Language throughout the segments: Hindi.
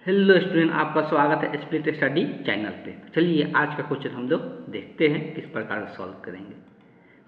हेलो स्टूडेंट, आपका स्वागत है स्प्लिट स्टडी चैनल पे। चलिए आज का क्वेश्चन हम लोग देखते हैं किस प्रकार से सॉल्व करेंगे।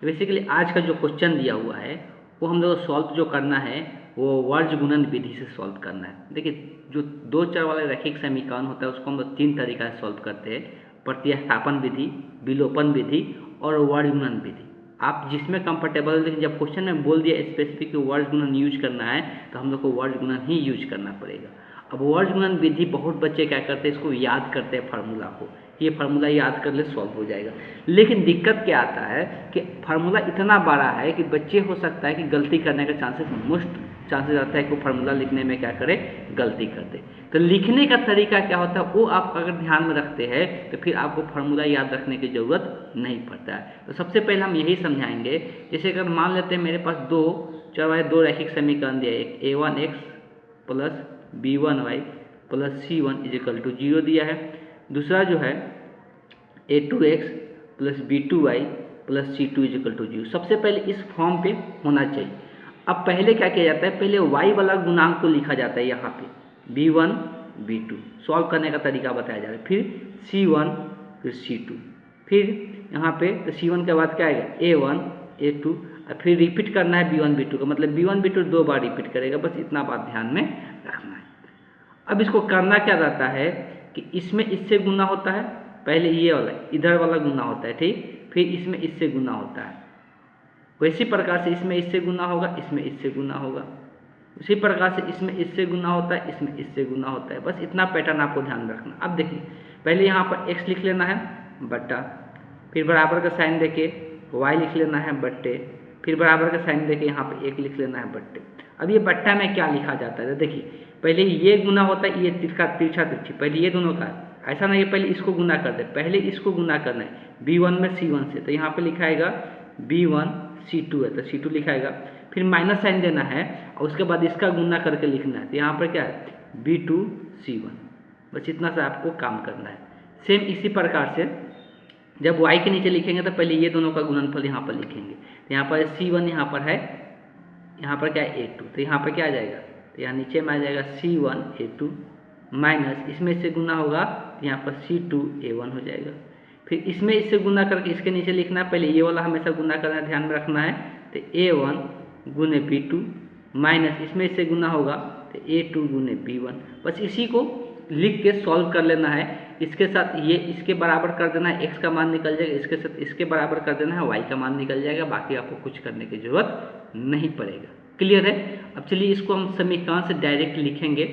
तो बेसिकली आज का जो क्वेश्चन दिया हुआ है वो हम लोग सॉल्व जो करना है वो वर्ज गुणन विधि से सॉल्व करना है। देखिए, जो दो चर वाले रैखिक समीकरण होता है उसको हम लोग तीन तरीका से सॉल्व करते हैं: प्रतिस्थापन विधि, विलोपन विधि और वर्ज गुणन विधि। आप जिसमें कंफर्टेबल, लेकिन जब क्वेश्चन में बोल दिया स्पेसिफिक वर्ज गुणन यूज करना है तो हम लोग को वर्ज गुणन ही यूज करना पड़ेगा। अब वर्ज गुणन विधि बहुत बच्चे क्या करते हैं, इसको याद करते हैं फार्मूला को, ये फार्मूला याद कर ले सॉल्व हो जाएगा। लेकिन दिक्कत क्या आता है कि फार्मूला इतना बड़ा है कि बच्चे हो सकता है कि गलती करने का मोस्ट चांसेस आता है कि फार्मूला लिखने में क्या करे, गलती करते। तो लिखने का तरीका क्या होता है वो आप अगर ध्यान में रखते हैं तो फिर आपको फार्मूला याद रखने की जरूरत नहीं पड़ता है। तो सबसे पहले हम यही समझाएंगे। जैसे अगर मान लेते हैं मेरे पास दो रैखिक समीकरण दिया है, एक a1x plus b1y plus c1 is equal to 0 दिया है। दूसरा जो है a2x plus b2y plus c2 is equal to 0। सबसे पहले इस फॉर्म पे होना चाहिए। अब पहले क्या किया जाता है, पहले y वाला गुणांक को लिखा जाता है यहाँ पे, b1 b2 सॉल्व करने का तरीका बताया जा रहा है। फिर c1 फिर c2, फिर यहाँ पे तो c1 के बाद क्या आएगा a1 a2, और फिर रिपीट करना है b1 b2 का, मतलब b1 b2 दो बार रिपीट करेगा। बस इतना बात ध्यान में रखना है। अब इसको करना क्या रहता है कि इसमें इससे गुना होता है, पहले ये वाला इधर वाला गुना होता है, ठीक, फिर इसमें इससे गुना होता है। वैसी प्रकार से इसमें इससे गुना होगा, इसमें इससे गुना होगा। उसी प्रकार से इसमें इससे गुना होता है, इसमें इससे गुना होता है। बस इतना पैटर्न आपको ध्यान रखना। अब देखिए, पहले यहाँ पर x लिख लेना है बट्टा, फिर बराबर का साइन देके y लिख लेना है बट्टे, फिर बराबर का साइन देके यहाँ पे 1 लिख लेना है बट्टे। अब ये बट्टा में क्या लिखा जाता है, तो देखिए पहले ये गुना होता है, ये तिरछा तिरछी, पहले ये दोनों का, ऐसा नहीं है पहले इसको गुना कर दे, पहले इसको गुना करना है b1 में c1 से, तो यहाँ पे लिखाएगा b1 c2 है तो c2 लिखाएगा। फिर माइनस साइन देना है और उसके बाद इसका गुना करके लिखना है, तो यहाँ पर क्या है b2 c1। बस इतना सा आपको काम करना है। सेम इसी प्रकार से जब y के नीचे लिखेंगे तो पहले ये दोनों का गुणनफल यहाँ पर लिखेंगे। तो यहाँ पर c1 यहाँ पर है, यहाँ पर क्या है a2, तो यहाँ पर क्या आ जाएगा, तो यहाँ नीचे में आ जाएगा c1 a2 माइनस इसमें से गुना होगा तो यहाँ पर c2 a1 हो जाएगा। फिर इसमें इससे गुना करके इसके नीचे लिखना है, पहले ये वाला हमेशा गुना करना ध्यान में रखना है, तो a1 गुने b2 माइनस इसमें इससे गुना होगा तो a2 गुने b1। बस इसी को लिख के सॉल्व कर लेना है। इसके साथ ये इसके बराबर कर देना है, x का मान निकल जाएगा, इसके साथ इसके बराबर कर देना है, y का मान निकल जाएगा। बाकी आपको कुछ करने की जरूरत नहीं पड़ेगा। क्लियर है। अब चलिए इसको हम समीकरण से डायरेक्ट लिखेंगे।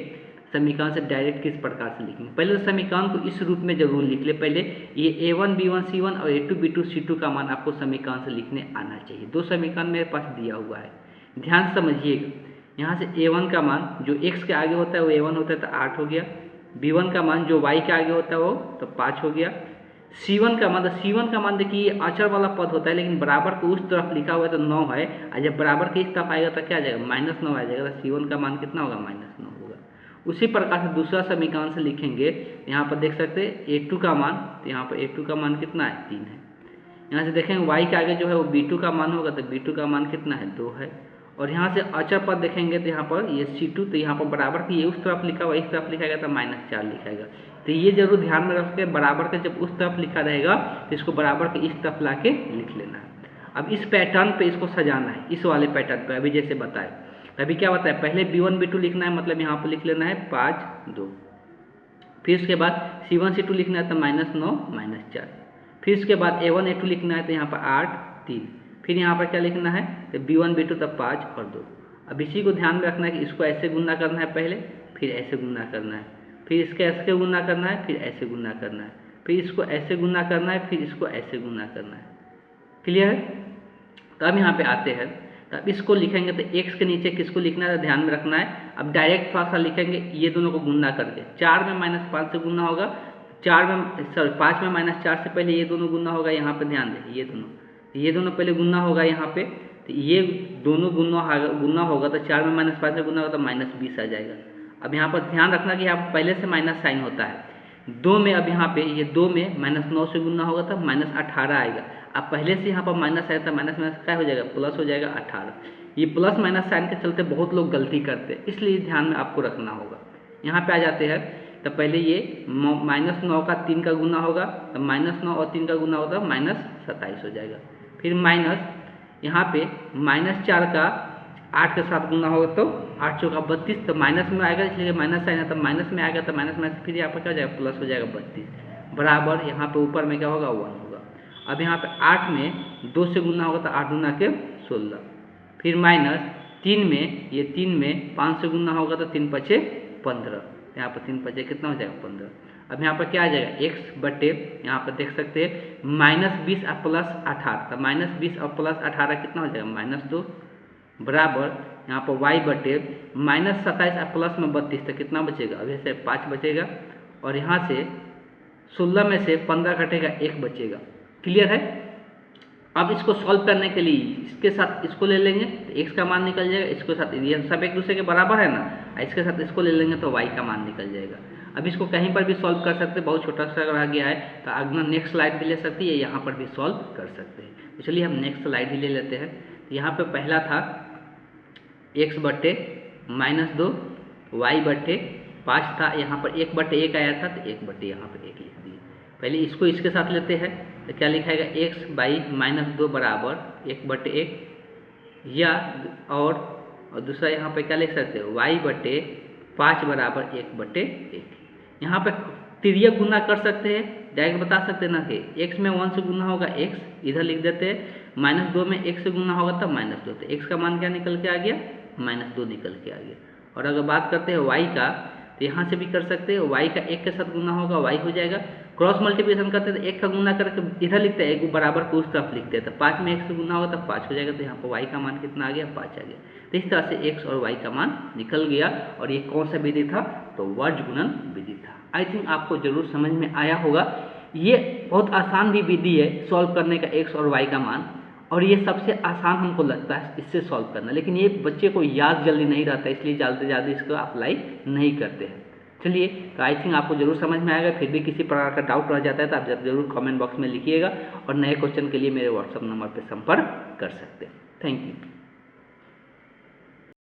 समीकरण से डायरेक्ट किस प्रकार से लिखेंगे, पहले तो समीकरण को इस रूप में जरूर लिख ले। पहले ये a1 b1 c1 और a2 b2 c2 का मान आपको समीकरण से लिखने आना चाहिए। दो समीकरण मेरे पास दिया हुआ है, ध्यान समझिएगा। यहाँ से a1 का मान जो x के आगे होता है वो a1 होता है तो 8 हो गया, b1 का मान जो y के आगे होता है वो तो 5 हो गया, c1 का मान, तो c1 का मान देखिए ये अचर वाला पद होता है, लेकिन बराबर को उस तरफ लिखा हुआ है तो 9 है, और जब बराबर के इस तरफ आएगा तो क्या आ जाएगा -9 आ जाएगा, तो c1 का मान कितना होगा -9 होगा। उसी प्रकार से दूसरा समीकरण से लिखेंगे। यहाँ पर देख सकते हैं a2 का मान, तो यहाँ पर a2 का मान कितना है 3 है। यहाँ से देखेंगे y के आगे जो है वो b2 का मान होगा, तो b2 का मान कितना है 2 है। और यहाँ से अचर पद देखेंगे तो यहाँ पर ये c2, तो यहाँ पर बराबर की ये उस तरफ लिखा हुआ, इस तरफ लिखाएगा तो -4 लिखाएगा। तो ये जरूर ध्यान में रख के बराबर का जब उस तरफ लिखा रहेगा तो इसको बराबर के इस तरफ ला के लिख लेना है। अब इस पैटर्न पे इसको सजाना है, इस वाले पैटर्न पे अभी जैसे बताए। अभी क्या बताया, पहले b1 b2 लिखना है, मतलब यहाँ पर लिख लेना है 5 2, फिर उसके बाद c1 c2 लिखना है तो -9 -4, फिर उसके बाद a1 a2 लिखना है तो यहाँ पर 8 3, फिर यहाँ पर क्या लिखना है तो b1 b2 तब 5 और 2। अब इसी को ध्यान में रखना है कि इसको ऐसे गुना करना है पहले, फिर ऐसे गुना करना है, फिर इसके ऐसे गुना करना है, फिर ऐसे गुना करना है, फिर इसको ऐसे गुना करना है, फिर इसको ऐसे गुना करना है। क्लियर है। तो अब यहाँ पे आते हैं, तो अब इसको लिखेंगे तो x के नीचे किसको लिखना है ध्यान में रखना है। अब डायरेक्ट थोड़ा सा लिखेंगे, ये दोनों को गुना करके 4 में -5 से गुना होगा, 5 में -4 से पहले ये दोनों गुना होगा। यहाँ पे ध्यान दें, ये दोनों पहले गुना होगा यहाँ पे, तो ये दोनों गुना होगा तो 4 में -5 से गुना होगा तो -20 आ जाएगा। अब यहाँ पर ध्यान रखना कि यहाँ पहले से माइनस साइन होता है 2 में, अब यहाँ पे ये 2 में -9 से गुना होगा तो -18 आएगा। अब पहले से यहाँ पर माइनस आया था, माइनस क्या हो जाएगा प्लस हो जाएगा 18। ये प्लस माइनस साइन के चलते बहुत लोग गलती करते हैं, इसलिए ध्यान में आपको रखना होगा। यहाँ पे आ जाते हैं तो पहले ये -9 का 3 का गुना होगा, तो -9 और 3 का गुना होगा -27 हो जाएगा। फिर माइनस यहाँ पे -4 का 8 के साथ गुना होगा तो 8 चौका 32, तो माइनस में आएगा इसलिए माइनस साइन है, तो माइनस में आएगा तो माइनस में फिर यहाँ पर क्या हो जाएगा प्लस हो जाएगा 32 बराबर यहाँ पे ऊपर में क्या होगा 1 होगा। अब यहाँ पे 8 में 2 से गुना होगा तो 8 गुना के 16, फिर माइनस 3 में, ये 3 में 5 से गुना होगा तो 3 पचे 15, यहाँ पर 3 पचे कितना हो जाएगा 15। अब यहाँ पर क्या आ जाएगा x बटे, यहाँ पर देख सकते हैं -20 और +18, तो -20 और +18 कितना हो जाएगा -2 बराबर यहाँ पर y बटे -27 और प्लस में 32, तो कितना बचेगा, अभी से 5 बचेगा और यहाँ से 16 में से 15 घटेगा 1 बचेगा। क्लियर है। अब इसको सॉल्व करने के लिए इसके साथ इसको ले लेंगे तो x का मान निकल जाएगा, इसके साथ ये सब एक दूसरे के बराबर है ना, इसके साथ इसको ले लेंगे तो y का मान निकल जाएगा। अब इसको कहीं पर भी सॉल्व कर सकते हैं, बहुत छोटा सा रह गया है तो अगला नेक्स्ट स्लाइड भी ले सकती है, यहाँ पर भी सॉल्व कर सकते हैं। तो चलिए हम नेक्स्ट स्लाइड ही ले लेते हैं। तो यहाँ पे पहला था x बटे -2 y बटे 5 था, यहाँ पर 1 बटे 1 आया था तो 1 बटे यहाँ पर 1 लिख दिए। पहले इसको इसके साथ लेते हैं तो क्या लिखाएगा x बाई -2 बराबर 1 बटे 1 या और दूसरा यहाँ पे क्या लिख सकते हो y बटे 5 बराबर 1 बटे 1। यहाँ पे तिर्यक गुना कर सकते हैं, डायरेक्ट बता सकते हैं ना कि x में 1 से गुना होगा x, इधर लिख देते हैं -2 में 1 से गुना होगा तब -2, तो x का मान क्या निकल के आ गया -2 निकल के आ गया। और अगर बात करते हैं y का तो यहाँ से भी कर सकते हैं, y का 1 के साथ गुना होगा y हो जाएगा, क्रॉस मल्टीप्लिकेशन करते हैं तो 1 का गुना करके इधर लिखते हैं, 1 बराबर को उस तरफ लिखते हैं, तो 5 में 1 से गुना होगा तब 5 हो जाएगा, तो यहाँ पर y का मान कितना आ गया 5 आ गया। तो इस तरह से x और y का मान निकल गया। और ये कौन सा विधि था, तो वर्ज गुणन विधि था। आई थिंक आपको जरूर समझ में आया होगा। ये बहुत आसान भी विधि है सॉल्व करने का x और y का मान, और ये सबसे आसान हमको लगता है इससे सॉल्व करना, लेकिन ये बच्चे को याद जल्दी नहीं रहता, इसलिए जल्दी जल्दी इसको अप्लाई नहीं करते हैं। चलिए, तो आई थिंक आपको जरूर समझ में आएगा। फिर भी किसी प्रकार का डाउट रह जाता है तो आप जरूर कमेंट बॉक्स में लिखिएगा और नए क्वेश्चन के लिए मेरे व्हाट्सएप नंबर पर संपर्क कर सकते हैं। Thank you.